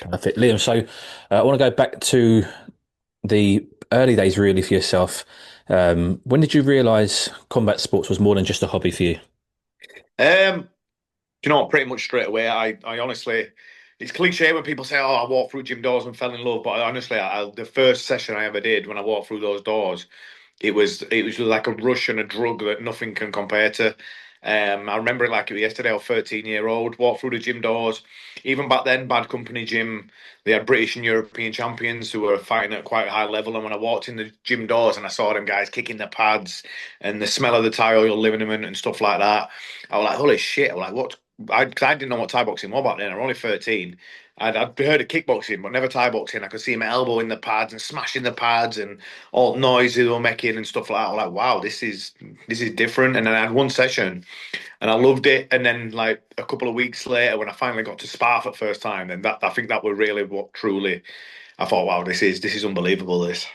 Perfect, Liam. So I want to go back to the early days, really, for yourself. When did you realise combat sports was more than just a hobby for you? Um, you know, pretty much straight away. I honestly, it's cliche when people say, "Oh, I walked through gym doors and fell in love," but honestly, the first session I ever did when I walked through those doors, it was like a rush and a drug that nothing can compare to. I remember it like it was yesterday. I was 13-year-old, walked through the gym doors. Even back then, Bad Company Gym, they had British and European champions who were fighting at quite a high level. And when I walked in the gym doors and I saw them guys kicking the pads and the smell of the Thai oil liniment and stuff like that, I was like, "Holy shit!" I was like, "What?" Cause I didn't know what Thai boxing was back then. I was only 13. I'd heard of kickboxing, but never Thai boxing. I could see him elbowing the pads and smashing the pads and all noises they were making and stuff like that. I was like, wow, this is different. And then I had one session and I loved it. And then like a couple of weeks later, when I finally got to spar for the first time, then that I think that was really what truly I thought, wow, this is unbelievable. This.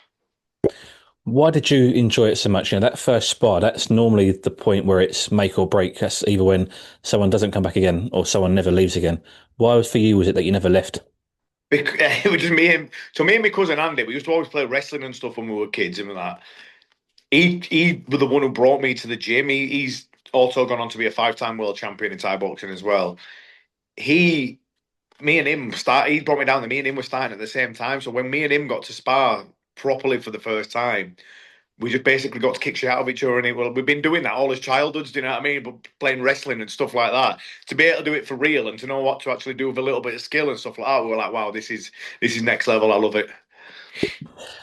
Why did you enjoy it so much? That first spar, that's normally the point where it's make or break. That's either when someone doesn't come back again or someone never leaves again. Why for you was it that you never left? It was just me and so me and my cousin Andy. We used to always play wrestling and stuff when we were kids and that. He was the one who brought me to the gym. He's also gone on to be a five-time world champion in Thai boxing as well. He Me and him start. He brought me down. And me and him were starting at the same time. So when me and him got to spar properly for the first time, we just basically got to kick shit out of each other. And we've been doing that all his childhoods. Do you know what I mean? But playing wrestling and stuff like that, to be able to do it for real and to know what to actually do with a little bit of skill and stuff like that, we were like, wow, this is next level. I love it.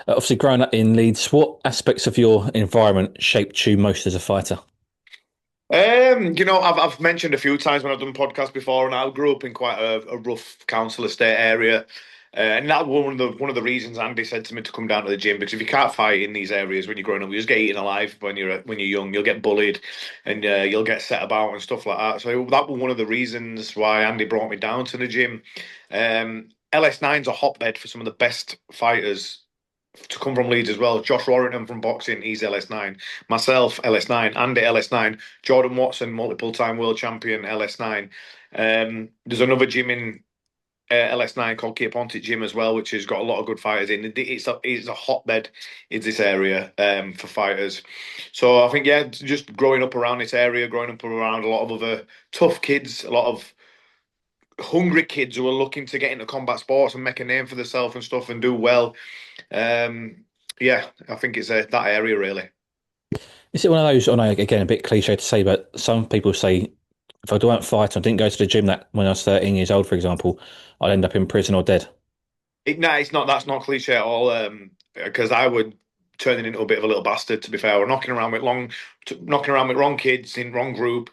Obviously, growing up in Leeds, what aspects of your environment shaped you most as a fighter? I've mentioned a few times when I've done podcasts before, and I grew up in quite a rough council estate area, and that was one of the reasons Andy said to me to come down to the gym because if you can't fight in these areas when you're growing up, you just get eaten alive when you're young. You'll get bullied, and you'll get set about and stuff like that. So that was one of the reasons why Andy brought me down to the gym. LS9's a hotbed for some of the best fighters to come from Leeds as well. Josh Warrington from boxing, he's LS9. Myself, LS9. Andy, LS9. Jordan Watson, multiple time world champion, LS9. There's another gym in LS9 called Cape Pontic Gym as well, which has got a lot of good fighters in. It's a hotbed in this area for fighters. So I think, yeah, just growing up around this area, growing up around a lot of other tough kids, a lot of hungry kids who are looking to get into combat sports and make a name for themselves and stuff and do well. Um, yeah, I think it's that area really. Is it one of those, I know, again, a bit cliche to say, but some people say if I don't fight or didn't go to the gym that when I was 13 years old, for example, I'd end up in prison or dead. No, it's not. That's not cliche at all. Because I would turn it into a bit of a little bastard. To be fair, we're knocking around with wrong kids in wrong group.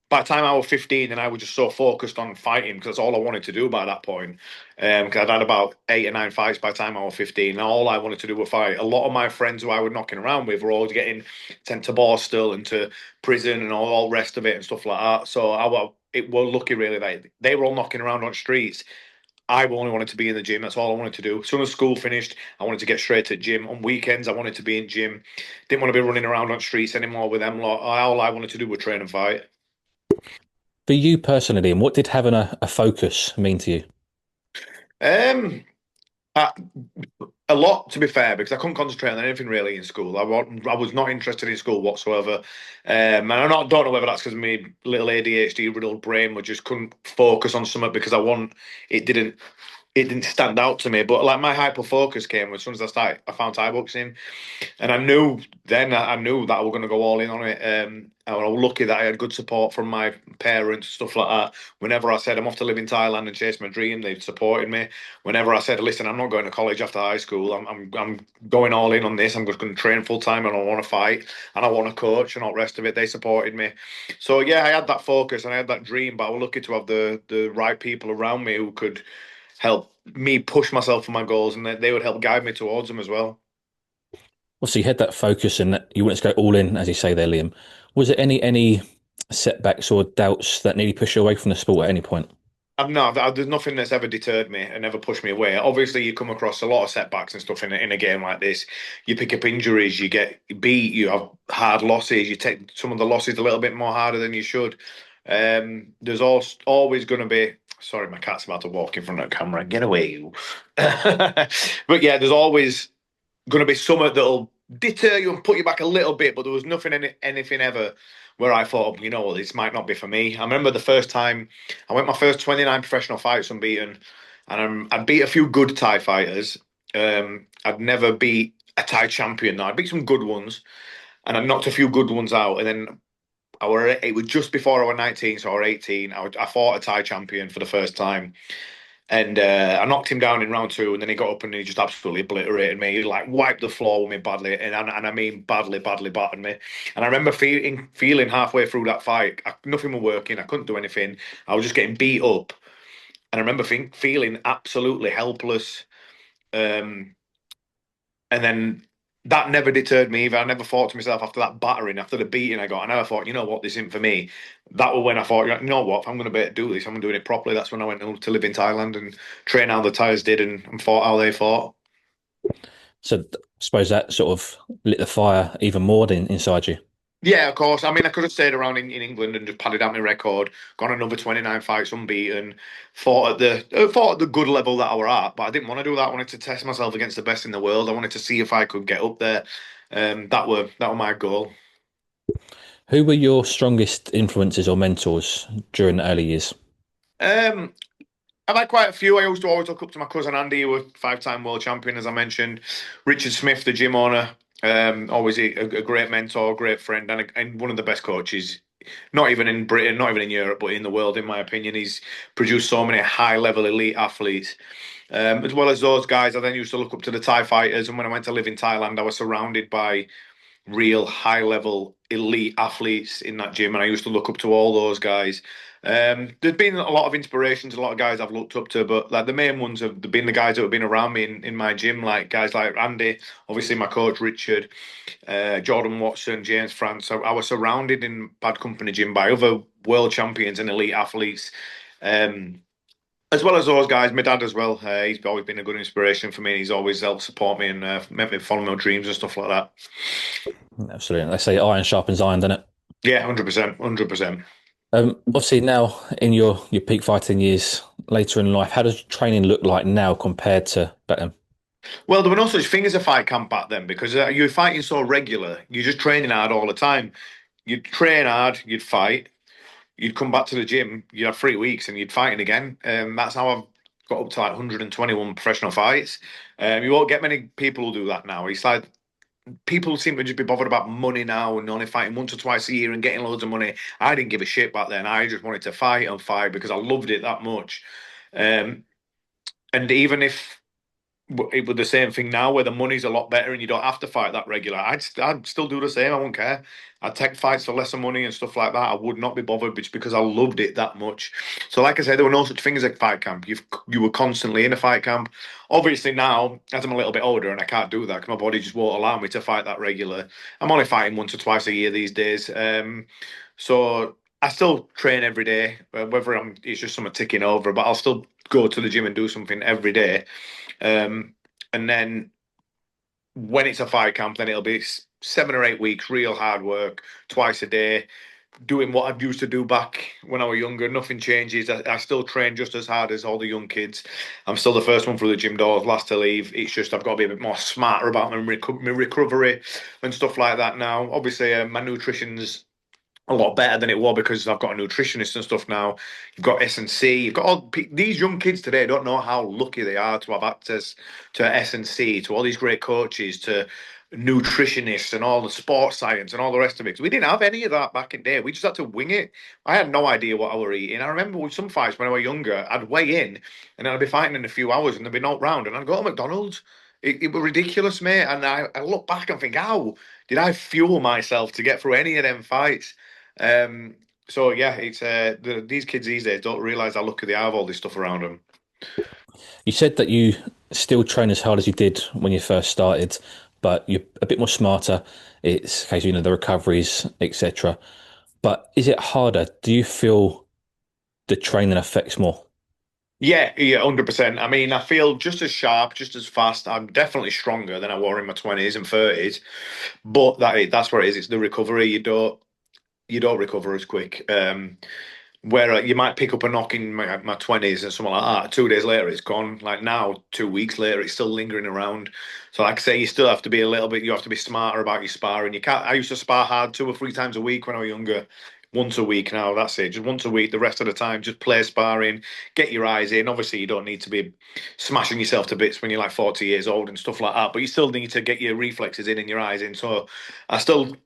By the time I was 15, and I was just so focused on fighting because that's all I wanted to do by that point. Because I'd had about 8 or 9 fights by the time I was 15, and all I wanted to do was fight. A lot of my friends who I was knocking around with were all getting sent to Borstal and to prison and all rest of it and stuff like that. So it was lucky really that they were all knocking around on streets. I only wanted to be in the gym. That's all I wanted to do. As soon as school finished, I wanted to get straight to gym. On weekends, I wanted to be in gym. Didn't want to be running around on streets anymore with them lot. All I wanted to do was train and fight. For you personally, and what did having a focus mean to you? Um, I, a lot to be fair, because I couldn't concentrate on anything really in school. I was not interested in school whatsoever. And don't know whether that's because my little ADHD riddled brain was just couldn't focus on something because it didn't it didn't stand out to me. But like my hyper focus came as soon as I found Thai boxing. And I knew that I was going to go all in on it. And I was lucky that I had good support from my parents, stuff like that. Whenever I said I'm off to live in Thailand and chase my dream, they supported me. Whenever I said, "Listen, I'm not going to college after high school. I'm going all in on this. I'm just going to train full time, and I want to fight, and I want to coach, and all the rest of it." They supported me. So yeah, I had that focus and I had that dream. But I was lucky to have the right people around me who could help me push myself for my goals, and they would help guide me towards them as well. Obviously, you had that focus and that you wanted to go all in, as you say there, Liam. Was there any setbacks or doubts that nearly pushed you away from the sport at any point? No, there's nothing that's ever deterred me and ever pushed me away. Obviously, you come across a lot of setbacks and stuff in a game like this. You pick up injuries, you get beat, you have hard losses, you take some of the losses a little bit more harder than you should. There's always going to be Sorry, my cat's about to walk in front of the camera. Get away, you. But yeah, there's always going to be something that'll deter you and put you back a little bit. But there was anything ever where I thought, you know what, this might not be for me. I remember the first time I went my first 29 professional fights unbeaten, and I'd beat a few good Thai fighters. I'd never beat a Thai champion. Now I beat some good ones, and I knocked a few good ones out, and then it was just before I was 19, so I was 18. I fought a Thai champion for the first time, and I knocked him down in round two, and then he got up and he just absolutely obliterated me. He like wiped the floor with me badly, and I mean badly, badly battered me. And I remember feeling halfway through that fight, nothing was working. I couldn't do anything. I was just getting beat up, and I remember feeling absolutely helpless. Um, and then that never deterred me either. I never thought to myself after that battering, after the beating I got, I never thought, you know what, this isn't for me. That was when I thought, you know what, if I'm going to be able to do this, I'm doing it properly. That's when I went to live in Thailand and train how the Thais did and fought how they fought. So I suppose that sort of lit the fire even more than inside you. Yeah, of course. I mean, I could have stayed around in England and just padded out my record, gone another 29 fights unbeaten, fought at the good level that I were at, but I didn't want to do that. I wanted to test myself against the best in the world. I wanted to see if I could get up there. That were my goal. Who were your strongest influences or mentors during the early years? Um, I've had quite a few. I used to always look up to my cousin Andy, who was five-time world champion, as I mentioned. Richard Smith, the gym owner, always a great mentor, great friend, and one of the best coaches. Not even in Britain, not even in Europe, but in the world, in my opinion. He's produced so many high-level elite athletes. As well as those guys, I then used to look up to the Thai fighters. And when I went to live in Thailand, I was surrounded by real high level elite athletes in that gym, and I used to look up to all those guys. There's been a lot of inspirations, a lot of guys I've looked up to, but like the main ones have been the guys that have been around me in my gym, like guys like Andy, obviously my coach Richard, Jordan Watson, James France. I was surrounded in Bad Company Gym by other world champions and elite athletes. Um, as well as those guys, my dad as well. He's always been a good inspiration for me. He's always helped support me and made me follow my dreams and stuff like that. Absolutely. They say iron sharpens iron, doesn't it? Yeah, 100%, 100%. Obviously, now in your peak fighting years later in life, how does training look like now compared to back then? Well, there were no such thing as a fight camp back then because you were fighting so regular. You're just training hard all the time. You'd train hard, you'd fight, you'd come back to the gym, you'd have 3 weeks and you'd fighting again. That's how I've got up to like 121 professional fights. You won't get many people who do that now. It's like people seem to just be bothered about money now and only fighting once or twice a year and getting loads of money. I didn't give a shit back then. I just wanted to fight and fight because I loved it that much. Um, and even if it was the same thing now where the money's a lot better and you don't have to fight that regular. I'd still do the same. I won't care. I'd take fights for lesser money and stuff like that. I would not be bothered just because I loved it that much. So, like I said, there were no such thing as a fight camp. You were constantly in a fight camp. Obviously, now as I'm a little bit older and I can't do that because my body just won't allow me to fight that regular. I'm only fighting once or twice a year these days. So I still train every day, whether it's just something ticking over, but I'll still go to the gym and do something every day. Um, and then when it's a fight camp, then it'll be 7 or 8 weeks, real hard work, twice a day, doing what I used to do back when I was younger. Nothing changes. I still train just as hard as all the young kids. I'm still the first one through the gym doors, last to leave. It's just I've got to be a bit more smarter about my recovery and stuff like that now. Obviously, my nutrition's a lot better than it was because I've got a nutritionist and stuff now. You've got S&C. You've got these young kids today don't know how lucky they are to have access to S&C, to all these great coaches, to nutritionists and all the sports science and all the rest of it. We didn't have any of that back in the day. We just had to wing it. I had no idea what I were eating. I remember with some fights when I was younger, I'd weigh in and then I'd be fighting in a few hours and there'd be no round and I'd go to McDonald's. It was ridiculous, mate. And I look back and think, how did I fuel myself to get through any of them fights? Um, so yeah, it's these kids these days don't realise how lucky they have all this stuff around them. You said that you still train as hard as you did when you first started, but you're a bit more smarter. It's a case of, the recoveries, etc. But is it harder? Do you feel the training affects more? Yeah, yeah, 100%. I mean, I feel just as sharp, just as fast. I'm definitely stronger than I were in my 20s and 30s. But that's what it is. It's the recovery. You don't recover as quick. where you might pick up a knock in my 20s and something like that. 2 days later, it's gone. Like now, 2 weeks later, it's still lingering around. So, like I say, you still have to be a little bit. You have to be smarter about your sparring. You can't. I used to spar hard 2 or 3 times a week when I was younger. Once a week now, that's it. Just once a week. The rest of the time, just play sparring, get your eyes in. Obviously, you don't need to be smashing yourself to bits when you're like 40 years old and stuff like that. But you still need to get your reflexes in and your eyes in. So, I still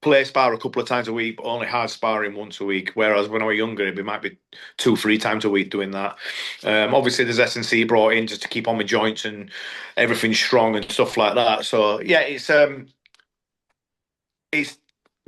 play spar a couple of times a week, but only hard sparring once a week. Whereas when I was younger, it might be 2, 3 times a week doing that. Obviously, there's S&C brought in just to keep on my joints and everything strong and stuff like that. So yeah, it's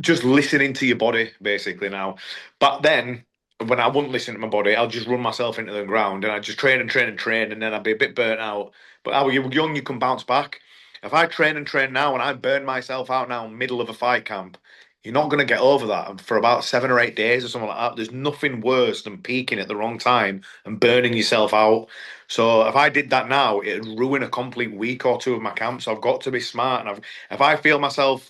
just listening to your body basically now. But then when I wouldn't listen to my body, I'll just run myself into the ground and I just train and train and train, and then I'd be a bit burnt out. But when you're young, you can bounce back. If I train and train now and I burn myself out now, middle of a fight camp, you're not going to get over that for about 7 or 8 days or something like that. There's nothing worse than peaking at the wrong time and burning yourself out. So if I did that now, it'd ruin a complete week or two of my camp. So I've got to be smart. And if I feel myself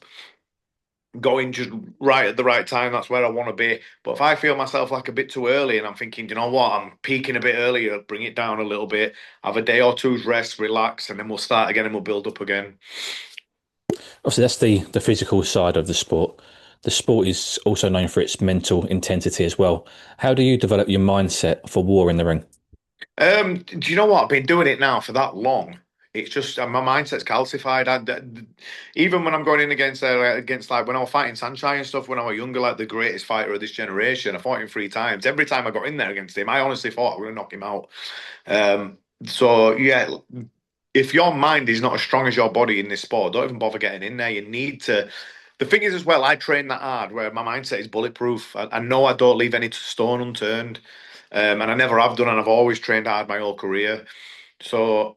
going just right at the right time, that's where I want to be. But if I feel myself like a bit too early and I'm thinking, you know what, I'm peaking a bit earlier, bring it down a little bit, have a day or two's rest, relax, and then we'll start again and we'll build up again. Obviously, that's the physical side of the sport. The sport is also known for its mental intensity as well. How do you develop your mindset for war in the ring? Do you know what? I've been doing it now for that long. It's just my mindset's calcified. Even when I'm going in against like when I was fighting Sunshine and stuff when I was younger, like the greatest fighter of this generation, I fought him 3 times. Every time I got in there against him, I honestly thought I was going to knock him out. So yeah, if your mind is not as strong as your body in this sport, don't even bother getting in there. You need to. The thing is, as well, I train that hard where my mindset is bulletproof. I know I don't leave any stone unturned, and I never have done, and I've always trained hard my whole career. So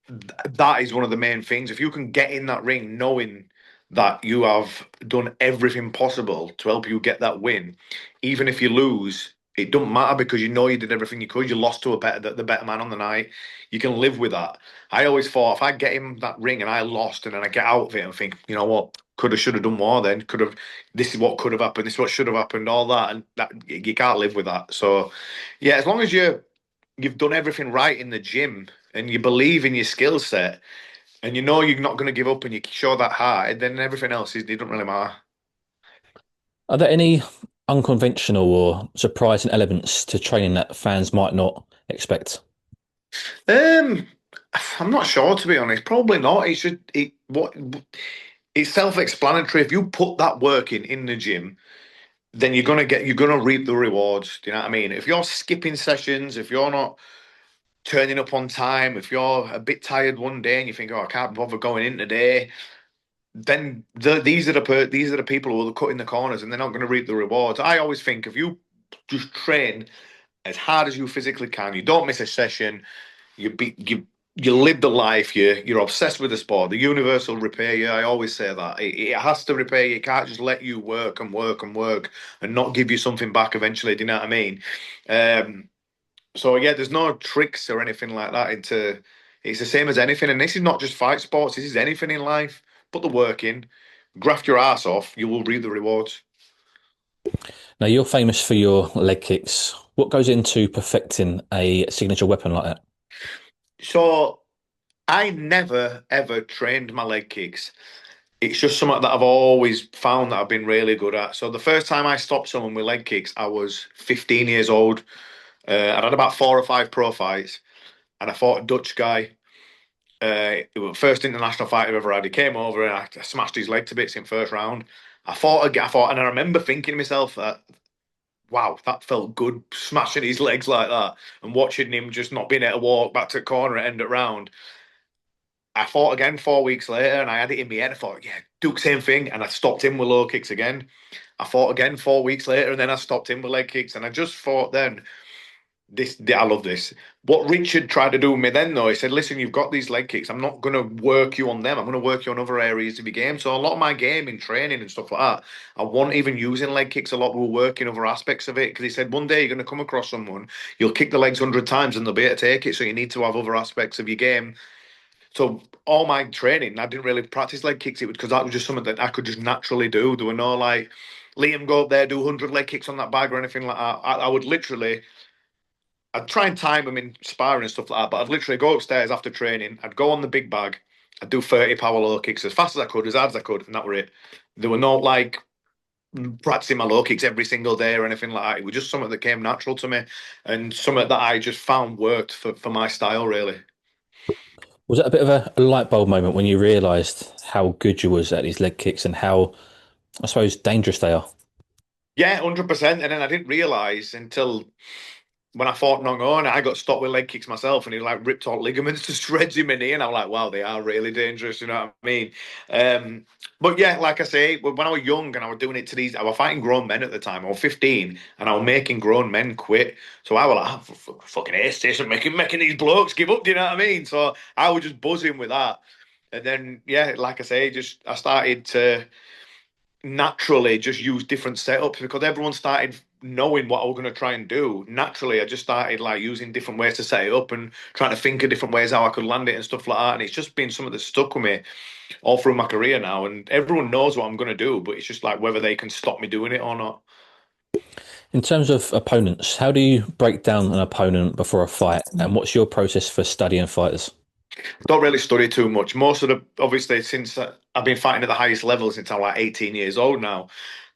that is one of the main things. If you can get in that ring knowing that you have done everything possible to help you get that win, even if you lose, it doesn't matter because you know you did everything you could. You lost to the better man on the night. You can live with that. I always thought if I get in that ring and I lost and then I get out of it and think, you know what, could have, should have done more. Then could have. This is what could have happened. This is what should have happened. All that, and that you can't live with that. So, yeah, as long as you've done everything right in the gym and you believe in your skill set and you know you're not going to give up and you show that heart, then everything else it doesn't really matter. Are there any unconventional or surprising elements to training that fans might not expect? Um, I'm not sure to be honest. Probably not. It's self-explanatory. If you put that work in the gym, then you're gonna reap the rewards. Do you know what I mean? If you're skipping sessions, if you're not turning up on time, if you're a bit tired one day and you think, oh, I can't bother going in today, then these are the people who are cutting the corners and they're not going to reap the rewards. I always think if you just train as hard as you physically can, you don't miss a session, you live the life, you're obsessed with the sport. The universe will repay you. I always say that it has to repay you. It can't just let you work and work and work and not give you something back eventually. Do you know what I mean? Um, so yeah, there's no tricks or anything like that. It's the same as anything, and this is not just fight sports. This is anything in life. Put the work in, graft your ass off. You will reap the rewards. Now, you're famous for your leg kicks. What goes into perfecting a signature weapon like that? So I never ever trained my leg kicks. It's just something that I've always found that I've been really good at. So the first time I stopped someone with leg kicks, I was 15 years old. I'd had about 4 or 5 pro fights, and I fought a Dutch guy. It was the first international fight I've ever had. He came over and I smashed his leg to bits in first round. I fought, and I remember thinking to myself that, wow, that felt good, smashing his legs like that and watching him just not being able to walk back to the corner and end it round. I fought again 4 weeks later and I had it in my head. I thought, yeah, do the same thing. And I stopped him with low kicks again. I fought again 4 weeks later and then I stopped him with leg kicks. And I just thought then, I love this. What Richard tried to do with me then, though, he said, "Listen, you've got these leg kicks. I'm not going to work you on them. I'm going to work you on other areas of your game." So a lot of my game in training and stuff like that, I wasn't even using leg kicks a lot. We were working other aspects of it because he said one day you're going to come across someone, you'll kick the legs 100 times and they'll be able to take it. So you need to have other aspects of your game. So all my training, I didn't really practice leg kicks. It was because that was just something that I could just naturally do. There were no like Liam go up there, do 100 leg kicks on that bag or anything like that. I would literally, I'd try and time them in sparring and stuff like that, but I'd literally go upstairs after training. I'd go on the big bag. I'd do 30 power low kicks as fast as I could, as hard as I could, and that were it. There were no like practicing my low kicks every single day or anything like that. It was just something that came natural to me and something that I just found worked for my style, really. Was it a bit of a light bulb moment when you realised how good you was at these leg kicks and how, I suppose, dangerous they are? Yeah, 100%. And then I didn't realise until when I fought Nong On, I got stopped with leg kicks myself, and he like ripped out ligaments to shreds in my knee, and I'm like, wow, they are really dangerous. You know what I mean? Um, but yeah, like I say, when I was young and I was doing it to these, I was fighting grown men at the time. I was 15, and I was making grown men quit. So I was like, fucking ace this and making these blokes give up. Do you know what I mean? So I was just buzzing with that. And then, yeah, like I say, just I started to naturally just use different setups because everyone started knowing what I was going to try and do. Naturally, I just started like using different ways to set it up and trying to think of different ways how I could land it and stuff like that. And it's just been something that's stuck with me all through my career now. And everyone knows what I'm going to do, but it's just like whether they can stop me doing it or not. In terms of opponents, how do you break down an opponent before a fight, and what's your process for studying fighters? Don't really study too much. Most of the, obviously, since I've been fighting at the highest level since I'm like 18 years old now.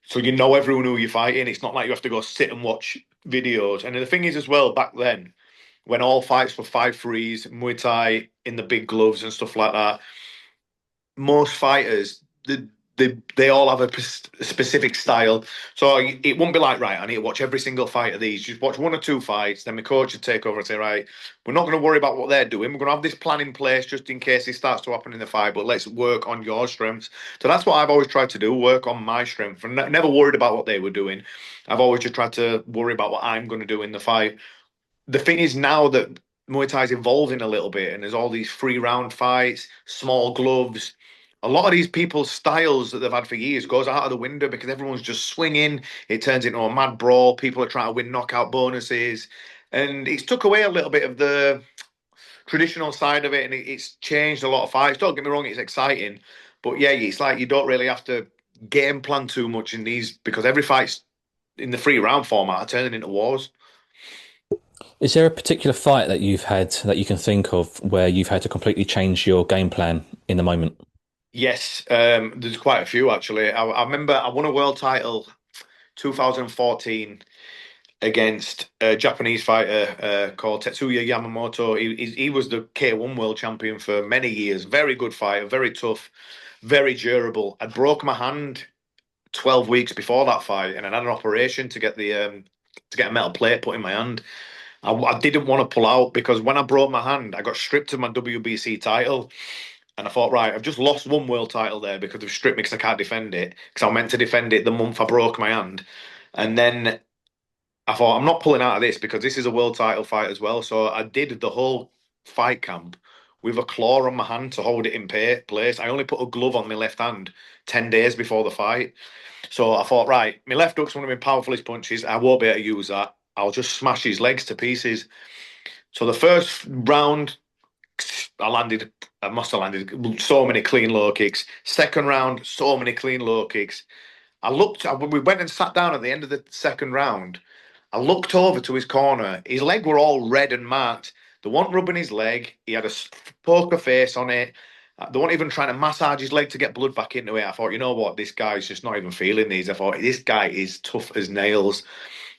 So you know everyone who you're fighting. It's not like you have to go sit and watch videos. And the thing is, as well, back then, when all fights were 5-3s, Muay Thai in the big gloves and stuff like that, most fighters, they all have a specific style. So it won't be like, right, I need to watch every single fight of these. Just watch one or two fights, then my coach would take over and say, right, we're not going to worry about what they're doing. We're going to have this plan in place just in case it starts to happen in the fight, but let's work on your strengths. So that's what I've always tried to do, work on my strength. And never worried about what they were doing. I've always just tried to worry about what I'm going to do in the fight. The thing is now that Muay Thai's evolving a little bit, and there's all these 3 round fights, small gloves. A lot of these people's styles that they've had for years goes out of the window because everyone's just swinging. It turns into a mad brawl. People are trying to win knockout bonuses, and it's took away a little bit of the traditional side of it, and it's changed a lot of fights. Don't get me wrong, it's exciting, but yeah, it's like you don't really have to game plan too much in these because every fight's in the 3 round format are turning into wars. Is there a particular fight that you've had that you can think of where you've had to completely change your game plan in the moment? Yes, there's quite a few actually. I remember I won a world title 2014 against a Japanese fighter called Tetsuya Yamamoto. He was the K1 world champion for many years. Very good fighter, very tough, very durable. I broke my hand 12 weeks before that fight, and I had an operation to get a metal plate put in my hand. I didn't want to pull out because when I broke my hand, I got stripped of my WBC title. And I thought, right, I've just lost one world title there because they've stripped me because I can't defend it. Because I meant to defend it the month I broke my hand. And then I thought, I'm not pulling out of this because this is a world title fight as well. So I did the whole fight camp with a claw on my hand to hold it in place. I only put a glove on my left hand 10 days before the fight. So I thought, right, my left hook's one of my powerfulest punches. I won't be able to use that. I'll just smash his legs to pieces. So the first round, I must have landed so many clean low kicks. Second round, so many clean low kicks. When we went and sat down at the end of the second round, I looked over to his corner. His leg were all red and marked. They weren't rubbing his leg. He had a poker face on it. They weren't even trying to massage his leg to get blood back into it. I thought, you know what, this guy's just not even feeling these. I thought, this guy is tough as nails.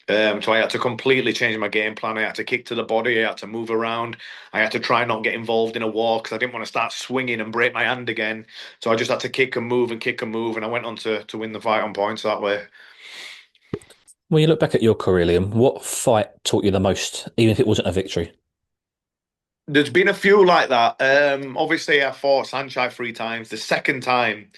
So I had to completely change my game plan. I had to kick to the body. I had to move around. I had to try not get involved in a war because I didn't want to start swinging and break my hand again. So I just had to kick and move and kick and move, and I went on to win the fight on points that way. When you look back at your career, Liam, what fight taught you the most, even if it wasn't a victory? There's been a few like that. Obviously, I fought Sanchez 3 times. The second time,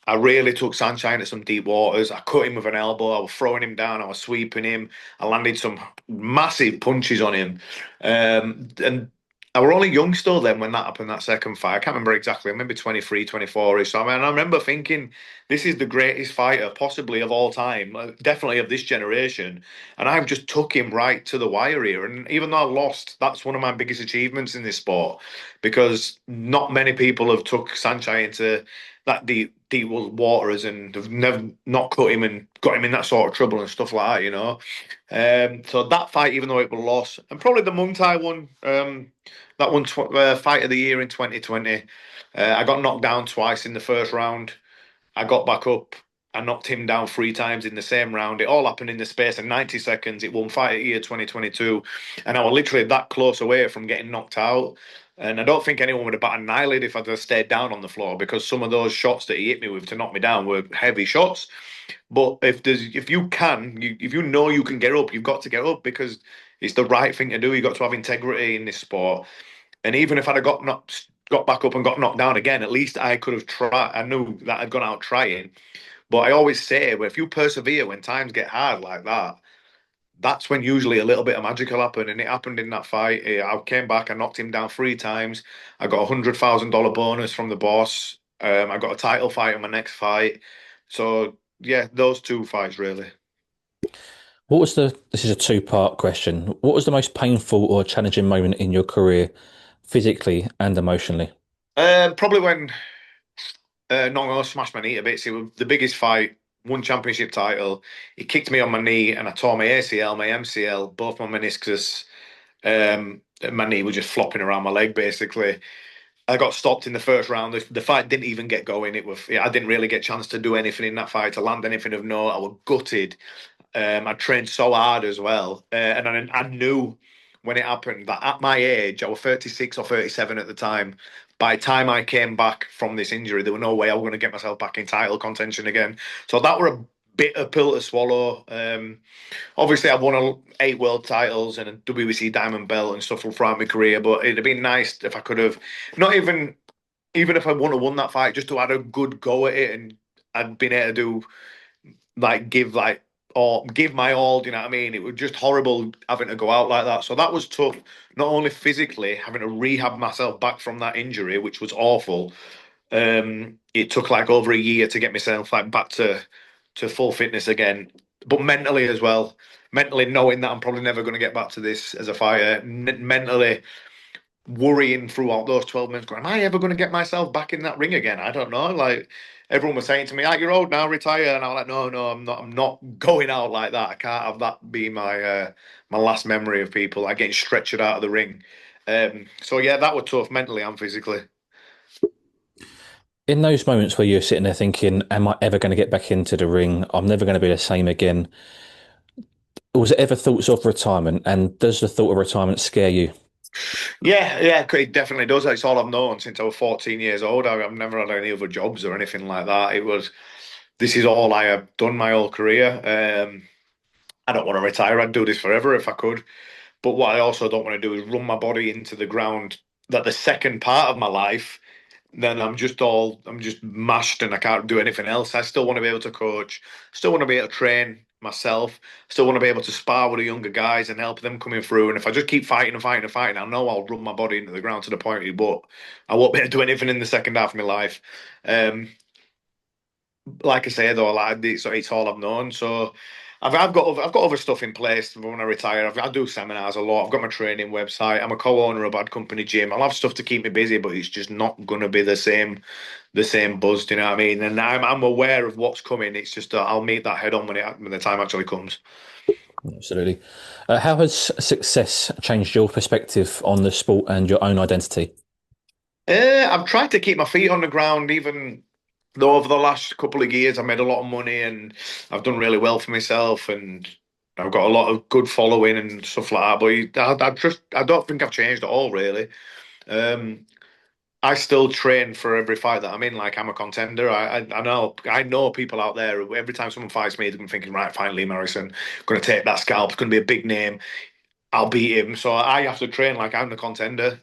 I really took Sunshine into some deep waters. I cut him with an elbow. I was throwing him down. I was sweeping him. I landed some massive punches on him. And I were only young still then when that happened, that second fight. I can't remember exactly. I remember 23, 24-ish. So I mean, I remember thinking, this is the greatest fighter possibly of all time, definitely of this generation. And I've just took him right to the wire here. And even though I lost, that's one of my biggest achievements in this sport because not many people have took Sanchez into that deep waters and have never not cut him and got him in that sort of trouble and stuff like that, you know. So that fight, even though it was a loss, and probably the Muay Thai one, that one fight of the year in 2020, I got knocked down twice in the first round. I got back up. I knocked him down three times in the same round. It all happened in the space of 90 seconds. It won Fight of the Year 2022. And I was literally that close away from getting knocked out. And I don't think anyone would have batted an eyelid if I'd have stayed down on the floor because some of those shots that he hit me with to knock me down were heavy shots. But if you can, if you know you can get up, you've got to get up because it's the right thing to do. You've got to have integrity in this sport. And even if I'd have got back up and got knocked down again, at least I could have tried. I knew that I'd gone out trying. But I always say, well, if you persevere when times get hard like that, that's when usually a little bit of magic will happen. And it happened in that fight. I came back, I knocked him down three times. I got $100,000 bonus from the boss. I got a title fight in my next fight. So yeah, those two fights really. This is a two-part question. What was the most painful or challenging moment in your career, physically and emotionally? Probably when Nongo smashed my knee to bits. It was the biggest fight, won championship title. He kicked me on my knee and I tore my ACL, my MCL, both my meniscus. My knee was just flopping around my leg basically. I got stopped in the first round. The fight didn't even get going. I didn't really get a chance to do anything in that fight, to land anything of note. I was gutted. I trained so hard as well, and I knew when it happened that at my age, I was 36 or 37 at the time. By the time I came back from this injury, there was no way I was going to get myself back in title contention again. So that were a bitter pill to swallow. Obviously, I've won eight world titles and a WBC diamond belt and stuff throughout my career, but it'd have been nice if I could have not even if I wouldn't have won that fight, just to had a good go at it and I'd been able to do like or give my all. Do you know what I mean? It was just horrible having to go out like that. So that was tough. Not only physically having to rehab myself back from that injury, which was awful. It took like over a year to get myself like back to full fitness again, but mentally as well. Mentally knowing that I'm probably never going to get back to this as a fighter. Mentally worrying throughout those 12 minutes, going, am I ever going to get myself back in that ring again? I don't know. Like everyone was saying to me, like, you're old now, retire. And I was like, no, no, I'm not. I'm not going out like that. I can't have that be my last memory of people like getting stretchered out of the ring. So yeah, that was tough mentally and physically. In those moments where you're sitting there thinking, am I ever going to get back into the ring? I'm never going to be the same again. Was it ever thoughts of retirement? And does the thought of retirement scare you? Yeah, yeah, it definitely does. It's all I've known since I was 14 years old. I've never had any other jobs or anything like that. This is all I have done my whole career. I don't want to retire. I'd do this forever if I could. But what I also don't want to do is run my body into the ground. That the second part of my life, then I'm just mashed and I can't do anything else. I still want to be able to coach, still want to be able to train myself, still want to be able to spar with the younger guys and help them coming through. And if I just keep fighting and fighting and fighting, I know I'll run my body into the ground to the point, but I won't be able to do anything in the second half of my life. Um, like I say though, like it's all I've known. So I've got other stuff in place for when I retire. I do seminars a lot. I've got my training website. I'm a co-owner of Bad Company Gym. I'll have stuff to keep me busy, but it's just not gonna be the same buzz. Do you know what I mean? And I'm aware of what's coming. It's just I'll meet that head on when the time actually comes. Absolutely. How has success changed your perspective on the sport and your own identity? I've tried to keep my feet on the ground, even though over the last couple of years I made a lot of money and I've done really well for myself and I've got a lot of good following and stuff like that. But I don't think I've changed at all really. Um, I still train for every fight that I'm in. Like I'm a contender. I know people out there. Every time someone fights me, they're thinking, right, finally, Morrison, going to take that scalp. It's going to be a big name. I'll beat him. So I have to train like I'm the contender.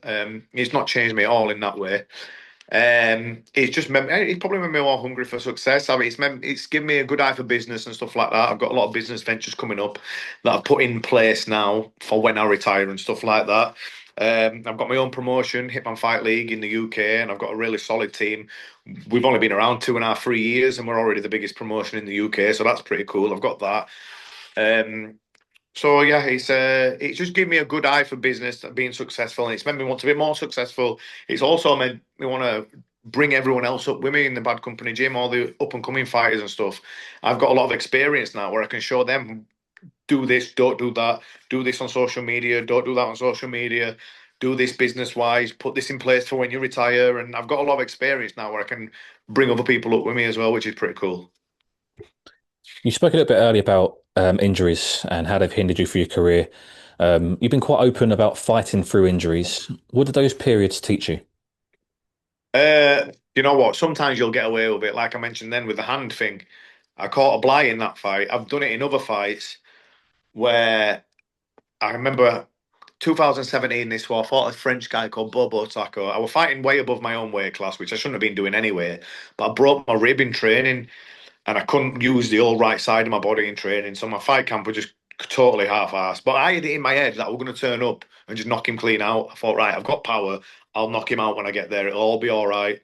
It's not changed me at all in that way. It's probably made me more hungry for success. I mean, it's given me a good eye for business and stuff like that. I've got a lot of business ventures coming up that I've put in place now for when I retire and stuff like that. I've got my own promotion, Hitman Fight League in the UK, and I've got a really solid team. We've only been around 2.5, 3 years, and we're already the biggest promotion in the UK, so that's pretty cool. I've got that. Um, so yeah, it's just given me a good eye for business, being successful, and it's made me want to be more successful. It's also made me want to bring everyone else up with me in the Bad Company gym, all the up and coming fighters and stuff. I've got a lot of experience now where I can show them do this, don't do that, do this on social media, don't do that on social media, do this business wise, put this in place for when you retire. And I've got a lot of experience now where I can bring other people up with me as well, which is pretty cool. You spoke a little bit earlier about injuries and how they've hindered you for your career. You've been quite open about fighting through injuries. What did those periods teach you? You know what? Sometimes you'll get away with it. Like I mentioned then with the hand thing, I caught a blight in that fight. I've done it in other fights where I remember 2017, this war, I fought a French guy called Bobo Taco. I was fighting way above my own weight class, which I shouldn't have been doing anyway. But I broke my rib in training and I couldn't use the all right side of my body in training. So my fight camp was just totally half-assed. But I had it in my head that I was going to turn up and just knock him clean out. I thought, right, I've got power. I'll knock him out when I get there. It'll all be all right.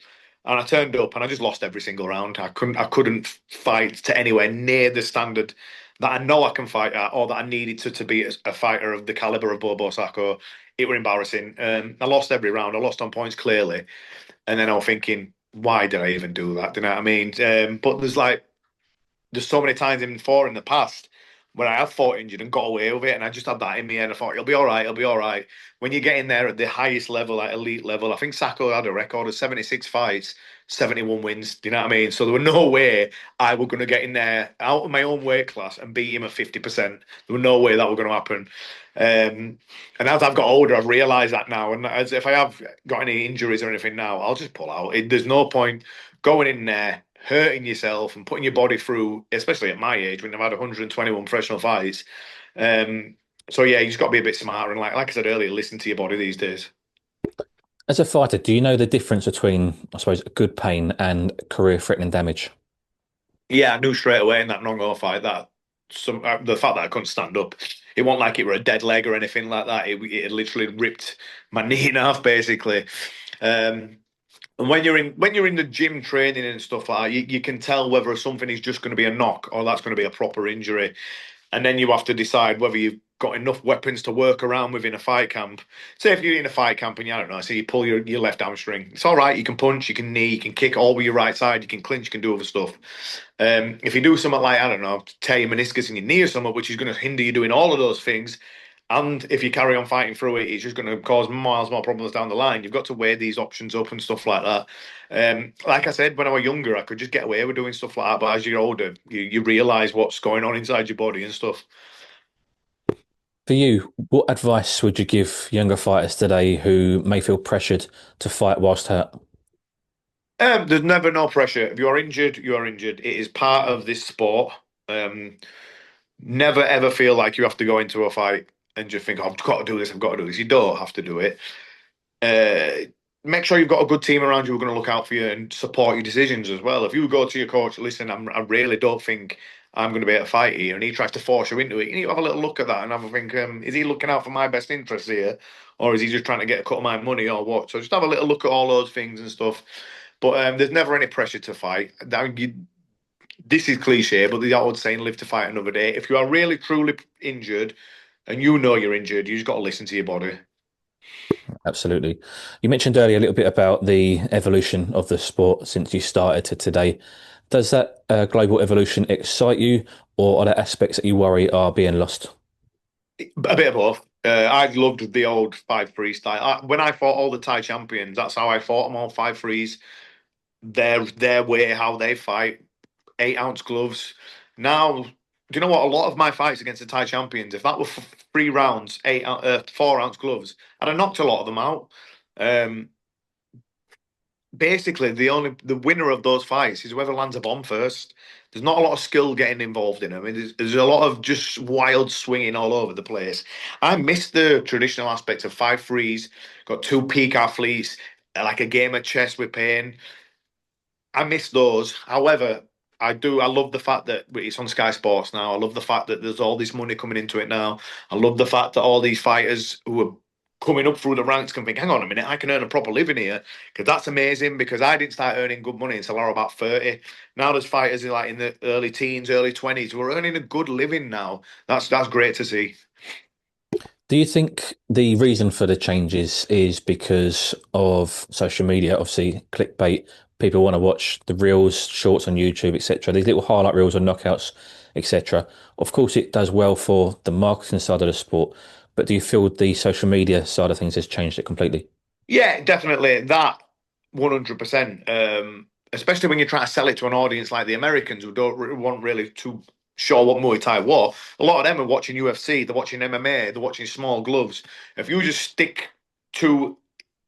And I turned up and I just lost every single round. I couldn't fight to anywhere near the standard that I know I can fight at, or that I needed to be a fighter of the caliber of Bobo Sacco. It were embarrassing. I lost every round. I lost on points clearly, and then I was thinking, why did I even do that? Do you know what I mean? But there's so many times in the past where I have fought injured and got away with it, and I just had that in me, and I thought it'll be all right, it'll be all right. When you get in there at the highest level, like elite level, I think Sacco had a record of 76 fights, 71 wins. Do you know what I mean? So there were no way I were going to get in there out of my own weight class and beat him at 50%. There was no way that was going to happen. Um, and as I've got older, I've realised that now. And as if I have got any injuries or anything now, I'll just pull out. There's no point going in there, hurting yourself and putting your body through, especially at my age when I've had 121 professional fights. Um, so yeah, you just got to be a bit smarter and like I said earlier, listen to your body these days. As a fighter, do you know the difference between, I suppose, good pain and career-threatening damage? Yeah, I knew straight away in that Nongo fight that the fact that I couldn't stand up, it wasn't like it were a dead leg or anything like that. It had literally ripped my knee in half basically. Um, And when you're in the gym training and stuff like that, you can tell whether something is just going to be a knock or that's going to be a proper injury. And then you have to decide whether you've got enough weapons to work around within a fight camp. Say if you're in a fight camp and you, I don't know, so you pull your left hamstring. It's all right. You can punch, you can knee, you can kick all with your right side, you can clinch, you can do other stuff. If you do something like, I don't know, tear your meniscus in your knee or something, which is going to hinder you doing all of those things, and if you carry on fighting through it, it's just going to cause miles more problems down the line. You've got to weigh these options up and stuff like that. Like I said, when I was younger, I could just get away with doing stuff like that. But as you're older, you realise what's going on inside your body and stuff. For you, what advice would you give younger fighters today who may feel pressured to fight whilst hurt? There's never no pressure. If you're injured, you are injured. It is part of this sport. Um, Never ever feel like you have to go into a fight and just think, oh, I've got to do this, I've got to do this. You don't have to do it. Uh, Make sure you've got a good team around you who are going to look out for you and support your decisions as well. If you go to your coach, listen, I really don't think I'm going to be able to fight here, and he tries to force you into it, you need to have a little look at that and have a think, is he looking out for my best interests here? Or is he just trying to get a cut of my money or what? So just have a little look at all those things and stuff. But there's never any pressure to fight. This is cliche, but the old saying, live to fight another day. If you are really, truly injured and you know you're injured, you just got to listen to your body. Absolutely. You mentioned earlier a little bit about the evolution of the sport since you started to today. Does that global evolution excite you, or are there aspects that you worry are being lost? A bit of both. I loved the old 5-3 style. When I fought all the Thai champions, that's how I fought them all 5-3s. Their way, how they fight, 8-ounce gloves. Now, do you know what? A lot of my fights against the Thai champions, if that were 3 rounds, 4-ounce gloves, I'd have knocked a lot of them out. Um, Basically the winner of those fights is whoever lands a bomb first. There's not a lot of skill getting involved in them. I mean, there's a lot of just wild swinging all over the place. I miss the traditional aspects of 5-3s. Got two peak athletes, like a game of chess with pain. I miss those. However, I do. I love the fact that it's on Sky Sports now. I love the fact that there's all this money coming into it now. I love the fact that all these fighters who are coming up through the ranks can think, hang on a minute, I can earn a proper living here. Because that's amazing, because I didn't start earning good money until I was about 30. Now there's fighters like in the early teens, early 20s who are earning a good living now. That's great to see. Do you think the reason for the changes is because of social media? Obviously, clickbait. People want to watch the reels, shorts on YouTube, etc. These little highlight reels or knockouts, etc. Of course, it does well for the marketing side of the sport, but do you feel the social media side of things has changed it completely? Yeah, definitely that 100%. Especially when you're trying to sell it to an audience like the Americans who don't want really to show what Muay Thai was. A lot of them are watching UFC, they're watching MMA, they're watching small gloves. If you just stick to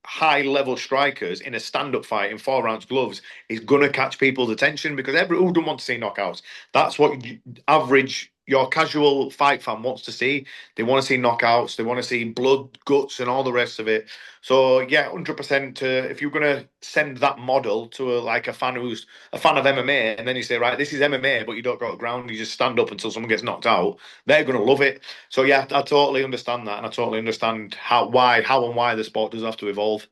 high level strikers in a stand up fight in 4 rounds gloves is going to catch people's attention because every who don't want to see knockouts. That's what average your casual fight fan wants to see. They want to see knockouts. They want to see blood, guts, and all the rest of it. So yeah, 100%. If you're gonna send that model to like a fan who's a fan of MMA, and then you say, right, this is MMA, but you don't go to ground, you just stand up until someone gets knocked out. They're gonna love it. So yeah, I totally understand that, and I totally understand how and why the sport does have to evolve.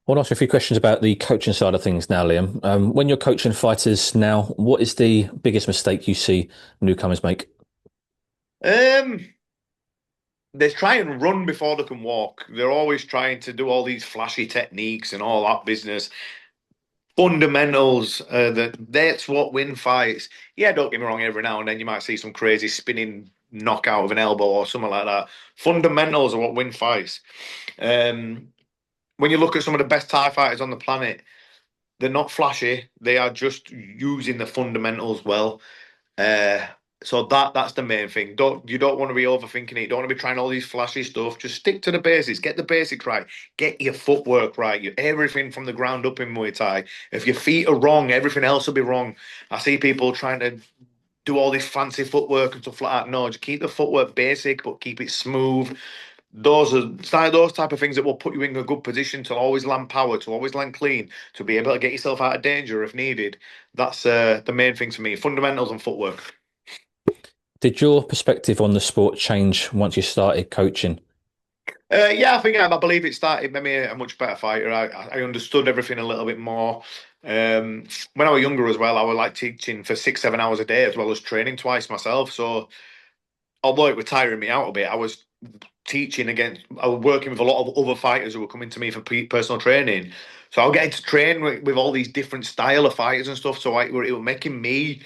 I want to ask you a few questions about the coaching side of things now, Liam. When you're coaching fighters now, what is the biggest mistake you see newcomers make? Um, they try and run before they can walk. They're always trying to do all these flashy techniques and all that business. Fundamentals, that's what win fights. Yeah, don't get me wrong, every now and then you might see some crazy spinning knockout of an elbow or something like that. Fundamentals are what win fights. Um, when you look at some of the best Thai fighters on the planet, they're not flashy. They are just using the fundamentals well. Uh, so that's the main thing. You don't want to be overthinking it. You don't want to be trying all these flashy stuff. Just stick to the basics. Get the basics right. Get your footwork right. Everything from the ground up in Muay Thai. If your feet are wrong, everything else will be wrong. I see people trying to do all this fancy footwork and stuff like that. No, just keep the footwork basic, but keep it smooth. Those type of things that will put you in a good position to always land power, to always land clean, to be able to get yourself out of danger if needed. That's the main things for me: fundamentals and footwork. Did your perspective on the sport change once you started coaching? Yeah, I think I believe it started made me a much better fighter. I understood everything a little bit more. When I was younger as well, I was like teaching for 6, 7 hours a day as well as training twice myself. So although it was tiring me out a bit, I was teaching against. I was working with a lot of other fighters who were coming to me for personal training. So I was getting to train with all these different style of fighters and stuff. So it was making me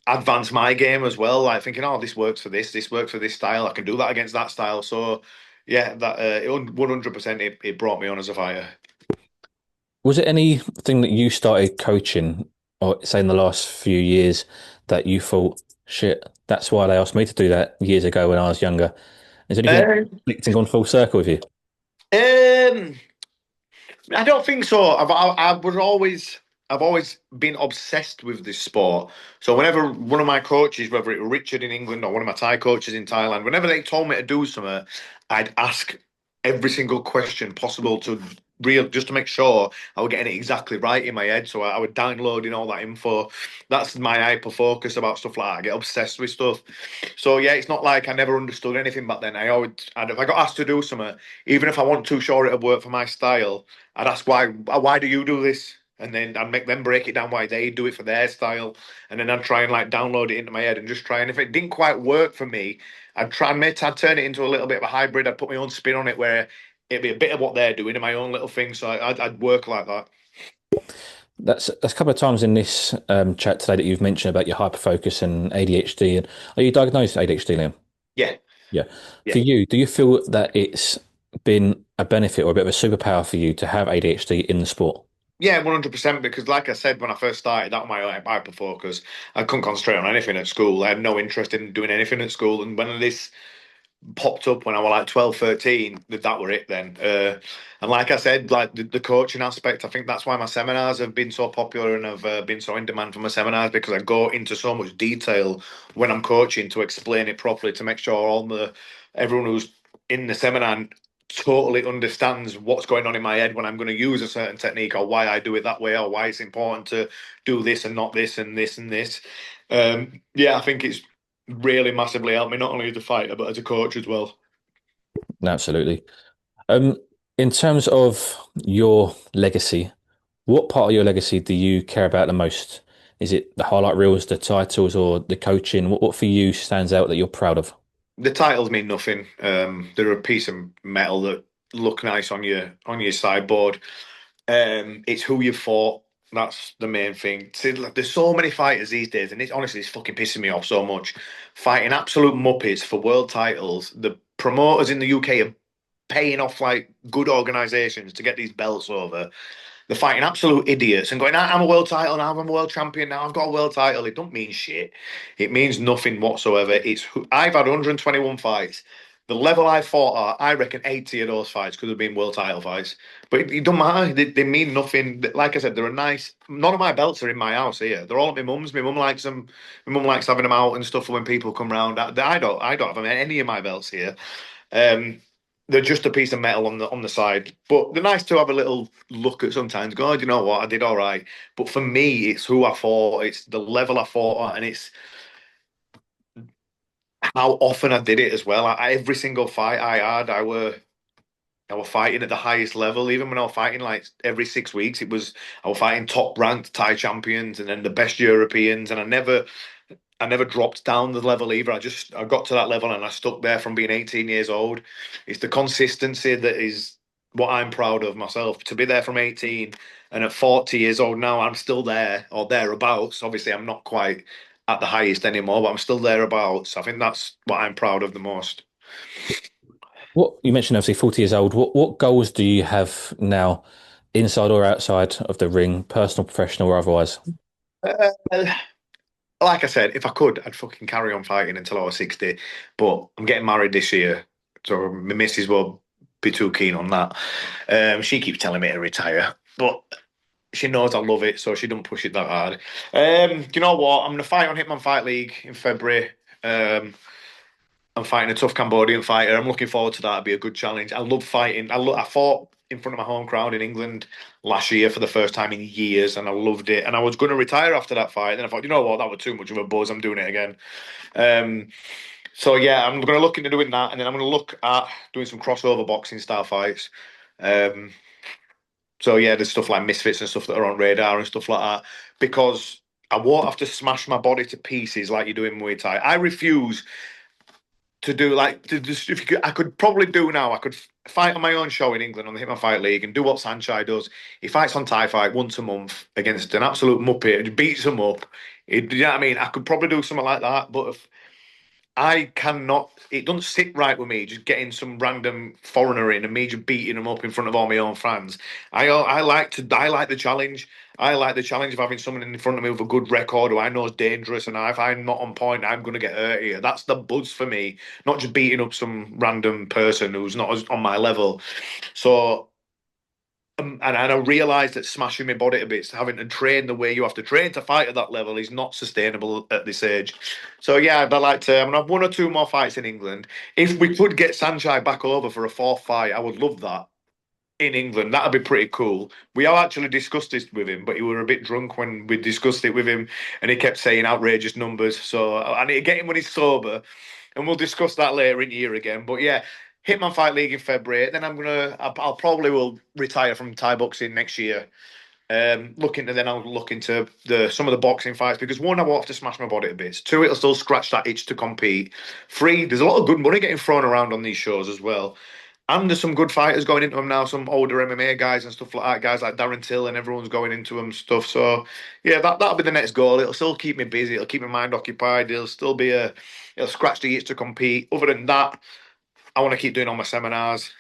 advance my game as well. Like thinking, oh, this works for this works for this style. I can do that against that style. So yeah, that 100% it brought me on as a fighter. Was it anything that you started coaching, or say in the last few years, that you thought, shit, that's why they asked me to do that years ago when I was younger? Is there anything that Um, clicked and gone full circle with you? um, I don't think so. I've always been obsessed with this sport. So whenever one of my coaches, whether it was Richard in England or one of my Thai coaches in Thailand, whenever they told me to do something, I'd ask every single question possible to real just to make sure I was getting it exactly right in my head. So I would downloading all that info. That's my hyper focus about stuff like that. I get obsessed with stuff. So yeah, it's not like I never understood anything back then. And if I got asked to do something, even if I wasn't too sure it'd work for my style, I'd ask why do you do this? And then I'd make them break it down why they do it for their style. And then I'd try and like download it into my head and just try. And if it didn't quite work for me, I'd turn it into a little bit of a hybrid. I'd put my own spin on it where it'd be a bit of what they're doing in my own little thing. So I'd work like that. That's a couple of times in this chat today that you've mentioned about your hyperfocus and ADHD. And are you diagnosed with ADHD, Liam? Yeah, Yeah. For yeah. you, do you feel that it's been a benefit or a bit of a superpower for you to have ADHD in the sport? Yeah, 100%. Because, like I said, when I first started, that was my hyper focus. I couldn't concentrate on anything at school. I had no interest in doing anything at school. And when this popped up when I was like 12, 13, that were it then. And like I said, like the coaching aspect, I think that's why my seminars have been so popular and have been so in demand for my seminars because I go into so much detail when I'm coaching to explain it properly to make sure everyone who's in the seminar totally understands what's going on in my head when I'm going to use a certain technique or why I do it that way or why it's important to do this and not this and this and this. Yeah, I think it's really massively helped me not only as a fighter but as a coach as well. Absolutely. Um, in terms of your legacy, what part of your legacy do you care about the most? Is it the highlight reels, the titles, or the coaching? What for you stands out that you're proud of? the titles mean nothing. They're a piece of metal that look nice on your sideboard. It's who you fought. That's the main thing. See, like, there's so many fighters these days, and it's fucking pissing me off so much. Fighting absolute muppets for world titles. The promoters in the UK are paying off like good organisations to get these belts over. They're fighting absolute idiots and going, I'm a world title now, I'm a world champion now, I've got a world title. It don't mean shit. It means nothing whatsoever. I've had 121 fights. The level I fought at, I reckon 80 of those fights could have been world title fights. But it don't matter. They mean nothing. Like I said, they're a nice. None of my belts are in my house here. They're all at my mum's. My mum likes them. My mum likes having them out and stuff for when people come round. I don't have any of my belts here. Um, they're just a piece of metal on the side, but they're nice to have a little look at sometimes. God, you know what? I did all right. But for me, it's who I fought, it's the level I fought at, and it's how often I did it as well. Every single fight I had, I was fighting at the highest level. Even when I was fighting like every 6 weeks, I was fighting top ranked Thai champions and then the best Europeans, and I never dropped down the level either. I got to that level and I stuck there from being 18 years old. It's the consistency that is what I'm proud of myself. To be there from 18 and at 40 years old now, I'm still there or thereabouts. Obviously, I'm not quite at the highest anymore, but I'm still thereabouts. I think that's what I'm proud of the most. What you mentioned, obviously, 40 years old. What goals do you have now, inside or outside of the ring, personal, professional, or otherwise? Uh, like I said, if I could, I'd fucking carry on fighting until I was 60. But I'm getting married this year, so my missus will be too keen on that. She keeps telling me to retire, but she knows I love it, so she don't push it that hard. Do you know what? I'm gonna fight on Hitman Fight League in February. I'm fighting a tough Cambodian fighter. I'm looking forward to that. It'll be a good challenge. I love fighting. I fought in front of my home crowd in England last year for the first time in years, and I loved it. And I was going to retire after that fight. Then I thought, you know what, that was too much of a buzz. I'm doing it again. Um, so yeah, I'm going to look into doing that, and then I'm going to look at doing some crossover boxing style fights. Um, so yeah, there's stuff like misfits and stuff that are on radar and stuff like that because I won't have to smash my body to pieces like you do in Muay Thai. I refuse to do like to just if you could, I could probably do now. I could fight on my own show in England on the Hitman Fight League and do what Sanchai does. He fights on Thai Fight once a month against an absolute muppet, and beats him up. You know what I mean? I could probably do something like that, but if I cannot. It doesn't sit right with me just getting some random foreigner in and me just beating them up in front of all my own fans. I like the challenge. I like the challenge of having someone in front of me with a good record who I know is dangerous, and if I'm not on point, I'm going to get hurt here. That's the buzz for me, not just beating up some random person who's not on my level. So and I realised that smashing my body to bits, having to train the way you have to train to fight at that level, is not sustainable at this age. So yeah, I'd like to. I'm gonna have one or two more fights in England. If we could get Sanchai back over for a fourth fight, I would love that in England. That'd be pretty cool. We all actually discussed this with him, but he were a bit drunk when we discussed it with him, and he kept saying outrageous numbers. So I need to get him when he's sober, and we'll discuss that later in the year again. But yeah, Hitman Fight League in February. Then I'll probably will retire from Thai boxing next year. I'll look into the some of the boxing fights because one, I won't have to smash my body to bits. Two, it'll still scratch that itch to compete. Three, there's a lot of good money getting thrown around on these shows as well. And there's some good fighters going into them now, some older MMA guys and stuff like that, guys like Darren Till and everyone's going into them stuff. So yeah, that'll be the next goal. It'll still keep me busy, it'll keep my mind occupied, it'll scratch the itch to compete. Other than that, I want to keep doing all my seminars.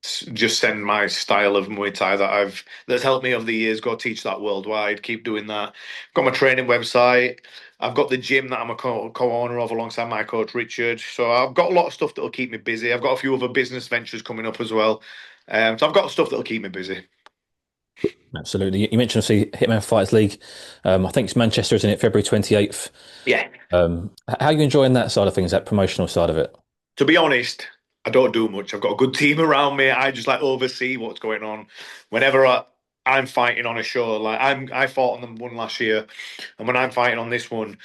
Just send my style of Muay Thai that's helped me over the years. Go teach that worldwide. Keep doing that. Got my training website. I've got the gym that I'm a co-owner of alongside my coach Richard. So I've got a lot of stuff that'll keep me busy. I've got a few other business ventures coming up as well. So I've got stuff that'll keep me busy. Absolutely. You mentioned obviously Hitman Fighters League. I think it's Manchester, isn't it? February 28th. Yeah. How are you enjoying that side of things, that promotional side of it? To be honest, I don't do much. I've got a good team around me. I just like oversee what's going on. Whenever I'm fighting on a show, I fought on the one last year, and when I'm fighting on this one,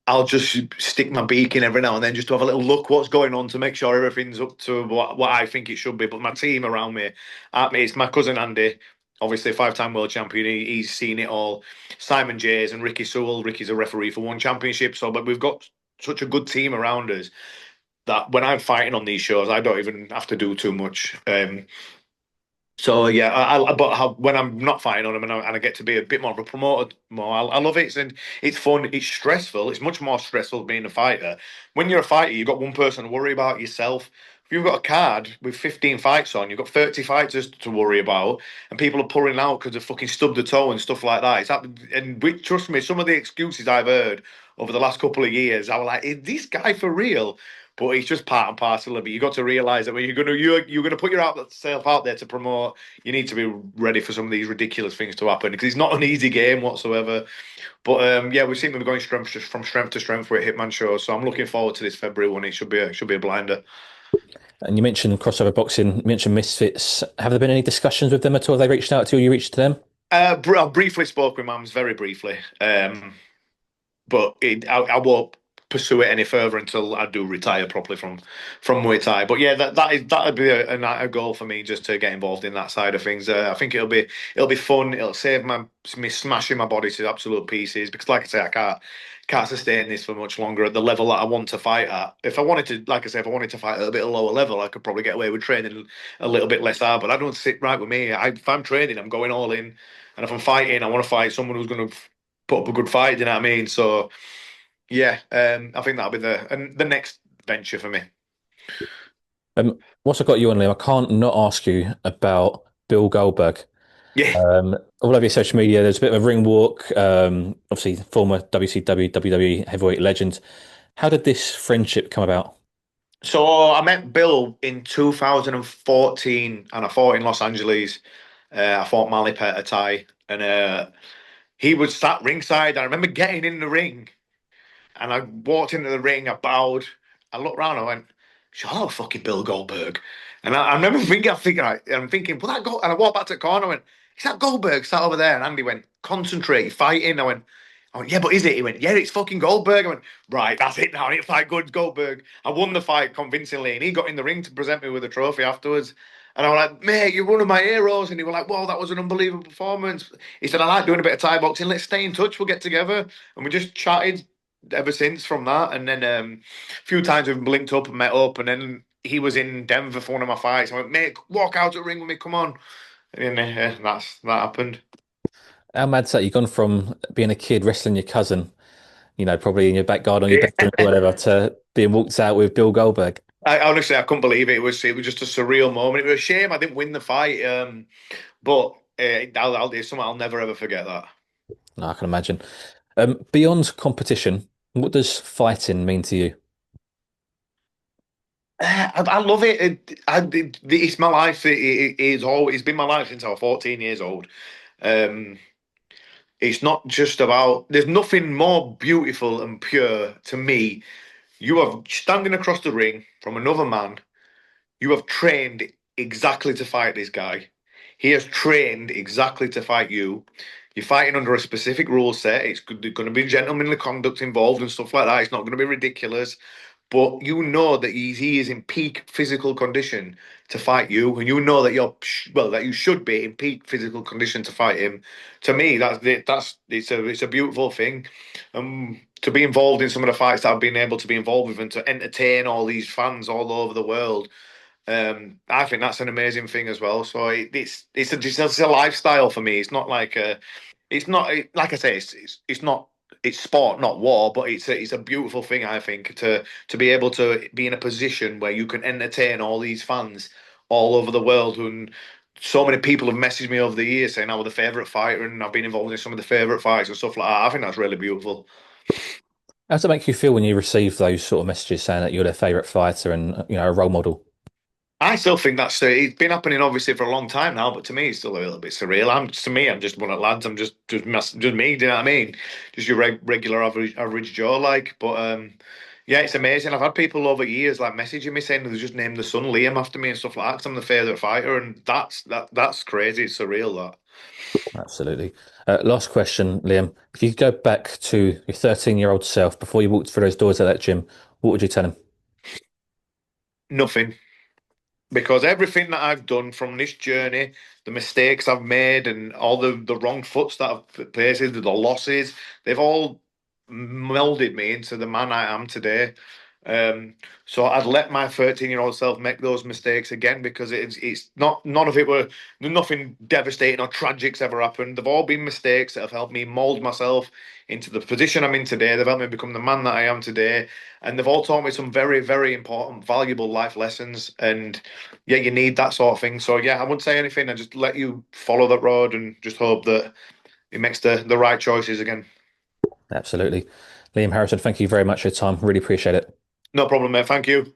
I'll just stick my beak in every now and then just to have a little look what's going on to make sure everything's up to what I think it should be. But my team around me, it's my cousin Andy, obviously five-time world champion. He's seen it all. Simon Jays and Ricky Sewell. Ricky's a referee for one championship. So, but we've got such a good team around us that when I'm fighting on these shows, I don't even have to do too much. So yeah, when I'm not fighting on them and I get to be a bit more of a promoter, more I love it. It's fun. It's stressful. It's much more stressful being a fighter. When you're a fighter, you've got one person to worry about yourself. If you've got a card with 15 fights on, you've got 30 fighters to worry about, and people are pulling out because they fucking stubbed a toe and stuff like that. It's happened, and trust me, some of the excuses I've heard over the last couple of years, I was like, "Is this guy for real?" But it's just part and parcel of it. You got to realize that when you're gonna put yourself out there to promote, you need to be ready for some of these ridiculous things to happen because it's not an easy game whatsoever. But yeah, we seem to be going from strength to strength with Hitman shows. So I'm looking forward to this February one. It should be a blinder. And you mentioned crossover boxing, you mentioned Misfits. Have there been any discussions with them at all? Have they reached out to you? You reached to them? I briefly spoke with Mams, very briefly. But I won't pursue it any further until I do retire properly from Muay Thai. But yeah, that'd be a goal for me just to get involved in that side of things. I think it'll be fun. It'll save me smashing my body to absolute pieces because, like I say, I can't sustain this for much longer at the level that I want to fight at. If I wanted to, like I say, if I wanted to fight at a bit lower level, I could probably get away with training a little bit less hard. But I don't sit right with me. If I'm training, I'm going all in, and if I'm fighting, I want to fight someone who's going to put up a good fight. You know what I mean? So yeah, I think that'll be the next venture for me. Whilst I got you on, Liam, I can't not ask you about Bill Goldberg. Yeah. All over your social media, there's a bit of a ring walk. Obviously, former WCW, WWE heavyweight legend. How did this friendship come about? So I met Bill in 2014, and I fought in Los Angeles. I fought Mali Thai, and he was sat ringside. I remember getting in the ring, and I walked into the ring. I bowed. I looked around. I went, "Hello, fucking Bill Goldberg." And I remember I'm thinking, "Well, that go?" And I walked back to the corner. I went, "Is that Goldberg sat over there?" And Andy went, "Concentrate, you're fighting." I went, "Yeah, but is it?" He went, "Yeah, it's fucking Goldberg." I went, "Right, that's it now. I need to fight good Goldberg." I won the fight convincingly, and he got in the ring to present me with a trophy afterwards. And I was like, "Mate, you're one of my heroes." And he was like, "Whoa, that was an unbelievable performance." He said, "I like doing a bit of Thai boxing. Let's stay in touch. We'll get together." And we just chatted ever since from that. And then a few times we've linked up and met up. And then he was in Denver for one of my fights. I went, "Mate, walk out to the ring with me. Come on." And that happened. How mad's that? You've gone from being a kid wrestling your cousin, probably in your back garden, on your bedroom or whatever, to being walked out with Bill Goldberg. I honestly I couldn't believe it. It was just a surreal moment. It was a shame I didn't win the fight. But it's something I'll never ever forget that. No, I can imagine. Beyond competition, what does fighting mean to you? I love it. It's my life. It's been my life since I was 14 years old. Um, it's not just about. There's nothing more beautiful and pure to me. You are standing across the ring from another man. You have trained exactly to fight this guy. He has trained exactly to fight you. You're fighting under a specific rule set. It's going to be gentlemanly conduct involved and stuff like that. It's not going to be ridiculous. But you know that he is in peak physical condition to fight you, and you know that that you should be in peak physical condition to fight him. To me, it's a beautiful thing. To be involved in some of the fights that I've been able to be involved with and to entertain all these fans all over the world, I think that's an amazing thing as well. So it's a lifestyle for me. It's not like it's not like I say, it's not it's sport, not war, but it's a beautiful thing. I think to be able to be in a position where you can entertain all these fans all over the world. And so many people have messaged me over the years saying I was the favorite fighter, and I've been involved in some of the favorite fights and stuff like that. I think that's really beautiful. How does it make you feel when you receive those sort of messages saying that you're their favorite fighter and a role model? I still think that's it's been happening obviously for a long time now, but to me it's still a little bit surreal. I'm just one of the lads. I'm just me. Do you know what I mean? Just your regular average Joe, like. But yeah, it's amazing. I've had people over years like messaging me saying they just named the son Liam after me and stuff like that because I'm the favourite fighter, and that's crazy. It's surreal that. Absolutely. Last question, Liam. If you could go back to your 13-year-old self before you walked through those doors at that gym, what would you tell him? Nothing. Because everything that I've done from this journey, the mistakes I've made, and all the wrong foots that I've places, the losses, they've all melded me into the man I am today. Um, so I'd let my 13-year-old self make those mistakes again because it's not none of it were nothing devastating or tragic's ever happened. They've all been mistakes that have helped me mold myself into the position I'm in today. They've helped me become the man that I am today, and they've all taught me some very, very important, valuable life lessons. And yeah, you need that sort of thing. So yeah, I wouldn't say anything. I just let you follow that road and just hope that it makes the right choices again. Absolutely. Liam Harrison, thank you very much for your time. Really appreciate it. No problem, mate. Thank you.